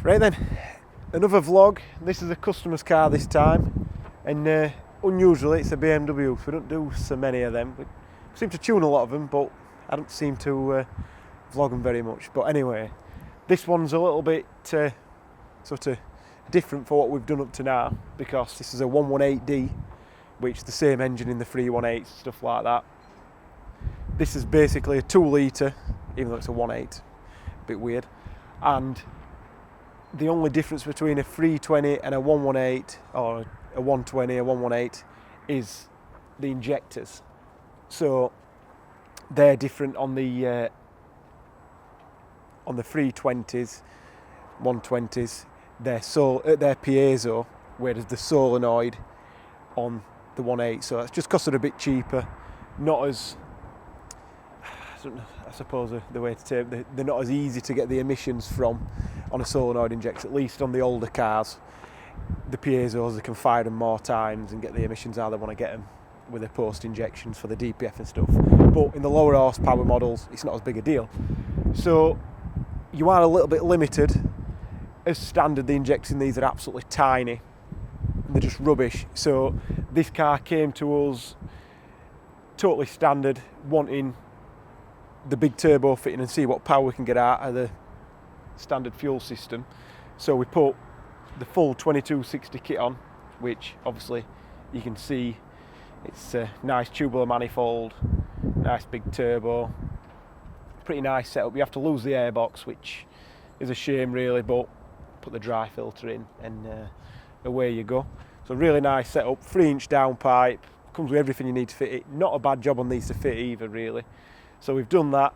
Right then, another vlog. This is a customer's car this time, and unusually it's a BMW, so we don't do so many of them. We seem to tune a lot of them, but I don't seem to vlog them very much. But anyway, this one's a little bit sort of different for what we've done up to now, because this is a 118D, which is the same engine in the 318s, stuff like that. This is basically a 2 litre, even though it's a 1.8, a bit weird. And the only difference between a 320 and a 118, or a 120, a 118, is the injectors. So they're different on the 320s, 120s. They're piezo, whereas the solenoid on the 1.8. So it's just costed a bit cheaper. Not as, I suppose the way to say it, they're not as easy to get the emissions from on a solenoid injector, at least on the older cars. The piezos, they can fire them more times and get the emissions how they want to get them with the post injections for the DPF and stuff. But in the lower horsepower models, it's not as big a deal. So you are a little bit limited. As standard, the injectors in these are absolutely tiny. They're just rubbish. So this car came to us totally standard, wanting the big turbo fitting and see what power we can get out of the standard fuel system. So we put the full 2260 kit on, which obviously you can see it's a nice tubular manifold, nice big turbo, pretty nice setup. You have to lose the airbox, which is a shame really, but put the dry filter in and away you go. So really nice setup, 3-inch downpipe, comes with everything you need to fit it. Not a bad job on these to fit either really. So we've done that,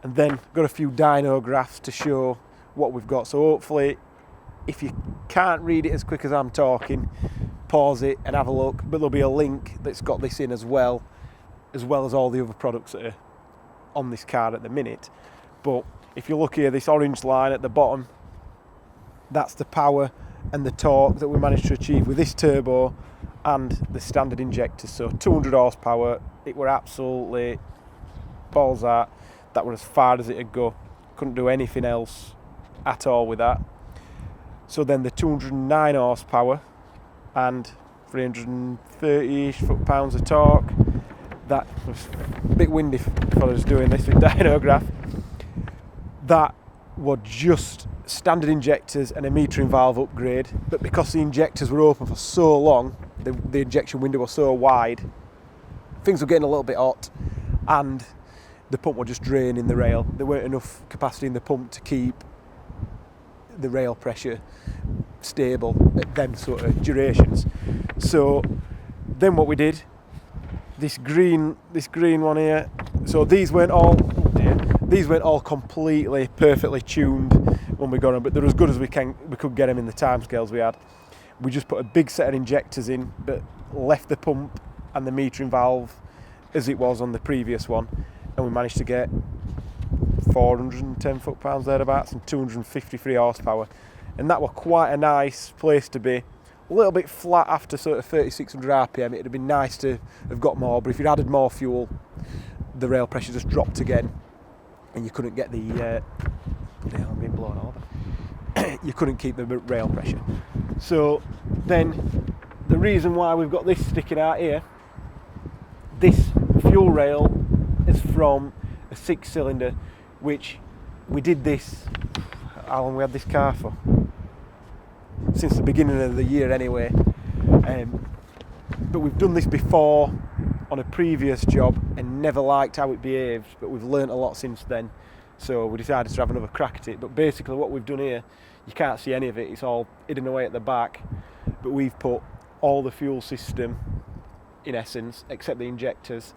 and then got a few dyno graphs to show what we've got. So hopefully, if you can't read it as quick as I'm talking, pause it and have a look. But there'll be a link that's got this in as well as all the other products that are on this car at the minute. But if you look here, this orange line at the bottom, that's the power and the torque that we managed to achieve with this turbo and the standard injectors. So 200 horsepower, it were absolutely balls out. That were as far as it'd go. Couldn't do anything else at all with that. So then the 209 horsepower and 330-ish foot-pounds of torque. That was a bit windy for us doing this with dynograph. That were just standard injectors and a metering valve upgrade, but because the injectors were open for so long, the injection window was so wide, things were getting a little bit hot, and the pump were just draining the rail. There weren't enough capacity in the pump to keep the rail pressure stable at them sort of durations. So then what we did, this green one here, so these weren't all completely perfectly tuned when we got them, but they're as good as we could get them in the timescales we had. We just put a big set of injectors in, but left the pump and the metering valve as it was on the previous one, and we managed to get 410 foot-pounds thereabouts and 253 horsepower, and that were quite a nice place to be. A little bit flat after sort of 3600 RPM. It'd have been nice to have got more, but if you'd added more fuel, the rail pressure just dropped again, and you couldn't get the I'm being blown over. You couldn't keep the rail pressure. So then the reason why we've got this sticking out here, this fuel rail is from a 6-cylinder, which we did this, how long we had this car for? Since the beginning of the year anyway. But we've done this before on a previous job and never liked how it behaved, but we've learnt a lot since then. So we decided to have another crack at it. But basically what we've done here, you can't see any of it, it's all hidden away at the back, but we've put all the fuel system, in essence, except the injectors,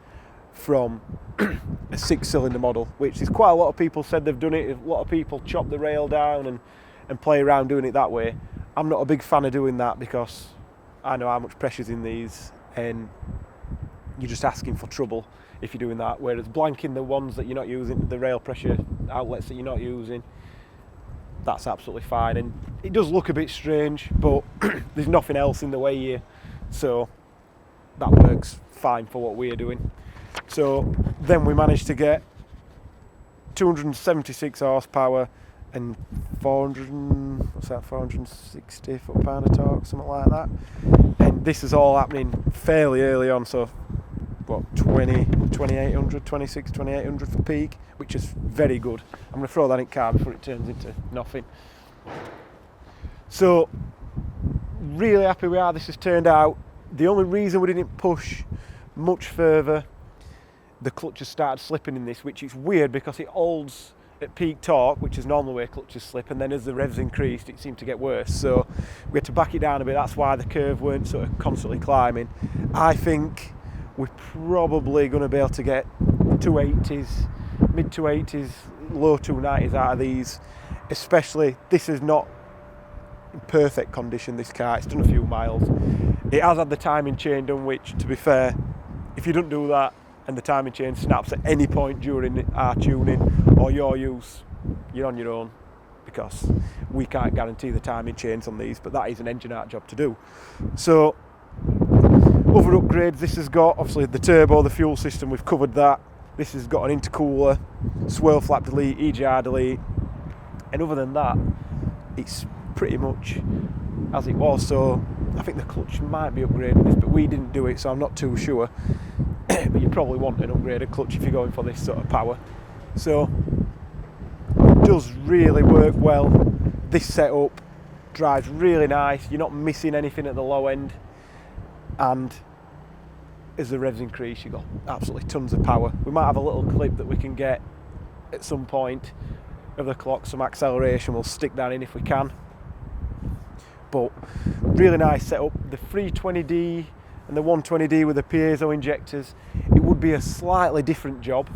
from a 6-cylinder model, which is quite a lot of people said they've done it. A lot of people chop the rail down and play around doing it that way. I'm not a big fan of doing that because I know how much pressure's in these, and you're just asking for trouble if you're doing that. Whereas blanking the ones that you're not using, the rail pressure outlets that you're not using, that's absolutely fine. And it does look a bit strange, but there's nothing else in the way here, so that works fine for what we're doing. So then we managed to get 276 horsepower and 460 foot-pound of torque, something like that. And this is all happening fairly early on, so what, 2800, 2800 for peak, which is very good. I'm going to throw that in car before it turns into nothing. So, really happy with how this has turned out. The only reason we didn't push much further, the clutch has started slipping in this, which is weird because it holds at peak torque, which is normally where clutches slip, and then as the revs increased it seemed to get worse, so we had to back it down a bit. That's why the curve weren't sort of constantly climbing. I think we're probably going to be able to get 280s, mid 280s, low 290s out of these, especially this is not in perfect condition, this car. It's done a few miles. It has had the timing chain done, which, to be fair, if you don't do that and the timing chain snaps at any point during our tuning or your use, you're on your own, because we can't guarantee the timing chains on these, but that is an engine art job to do. So other upgrades, this has got obviously the turbo, the fuel system, we've covered that. This has got an intercooler, swirl flap delete, EGR delete, and other than that it's pretty much as it was. So I think the clutch might be upgrading this, but we didn't do it, so I'm not too sure. But you probably want an upgraded clutch if you're going for this sort of power. So it does really work well. This setup drives really nice. You're not missing anything at the low end, and as the revs increase you've got absolutely tons of power. We might have a little clip that we can get at some point of the clock, some acceleration. We'll stick that in if we can. But really nice setup. The 320D and the 120D with the piezo injectors, it would be a slightly different job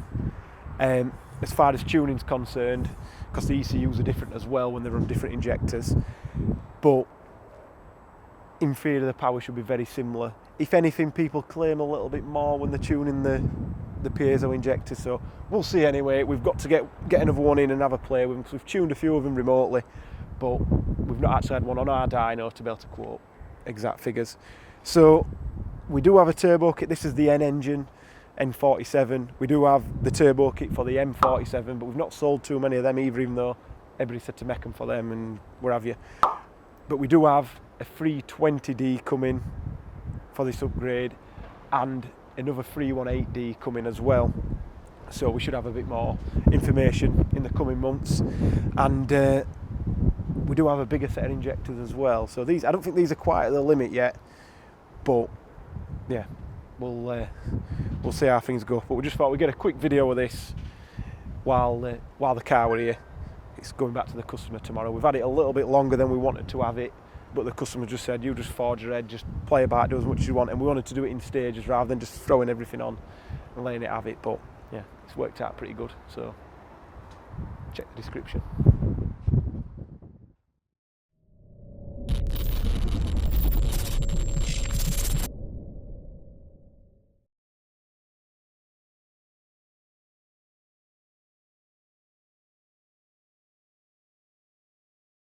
as far as tuning's concerned, because the ECUs are different as well when they run different injectors. But in theory the power should be very similar. If anything, people claim a little bit more when they're tuning the piezo injectors, so we'll see anyway. We've got to get another one in and have a play with them, because we've tuned a few of them remotely, but we've not actually had one on our dyno to be able to quote exact figures. So we do have a turbo kit. This is the N engine, N47. We do have the turbo kit for the M47, but we've not sold too many of them either, even though everybody said to make them for them and where have you. But we do have a 320D coming for this upgrade, and another 318D coming as well. So we should have a bit more information in the coming months. And we do have a bigger set of injectors as well. So these, I don't think these are quite at the limit yet, but yeah, we'll see how things go. But we just thought we'd get a quick video of this while the car were here. It's going back to the customer tomorrow. We've had it a little bit longer than we wanted to have it, but the customer just said, you just forge your head, just play about, do as much as you want, and we wanted to do it in stages rather than just throwing everything on and letting it have it. But yeah, it's worked out pretty good, so check the description.